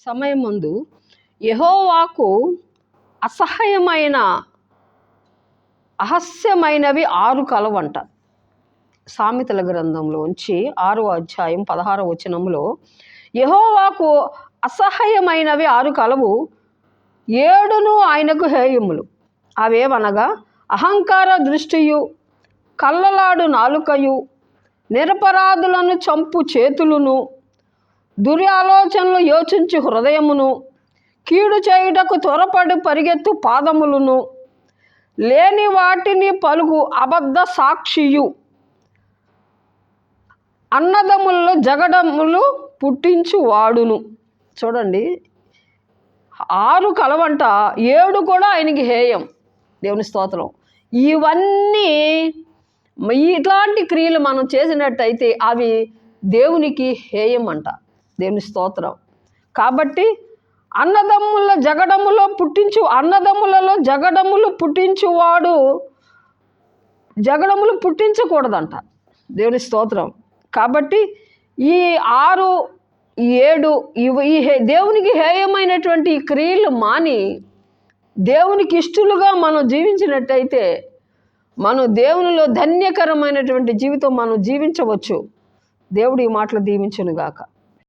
సమయమందు యెహోవాకు అసహ్యమైనవి 6 కలవంట. సామెతల గ్రంథంలోంచి 6వ అధ్యాయం 16వ వచనంలో యెహోవాకు అసహ్యమైనవి 6 కలవు, 7 ఆయనకు హేయములు. అవేవనగా అహంకార దృష్టియు, కల్లలాడు నాలుకయు, నిరపరాధులను చంపు చేతులును, దుర్యాలోచనలు యోచించు హృదయమును, కీడు చేయుటకు త్వరపడి పరిగెత్తు పాదములను, లేని వాటిని పలుకు అబద్ధ సాక్షియు, అన్నదమ్ములలో జగడములు పుట్టించువాడును. చూడండి, 6 కలవంట, 7 కూడా ఆయనకి హేయం. దేవుని స్తోత్రం. ఇవన్నీ ఇట్లాంటి క్రియలు మనం చేసినట్టయితే అవి దేవునికి హేయం అంట. దేవుని స్తోత్రం. కాబట్టి అన్నదమ్ములలో జగడములు పుట్టించువాడు జగడములు పుట్టించకూడదంట. దేవుని స్తోత్రం. కాబట్టి ఈ 6, 7 ఈ దేవునికి హేయమైనటువంటి ఈ క్రియలు మాని దేవునికి ఇష్టలుగా మనం జీవించినట్టయితే మనం దేవునిలో ధన్యకరమైనటువంటి జీవితం మనం జీవించవచ్చు. దేవుడు ఈ మాటలు దీవించునుగాక.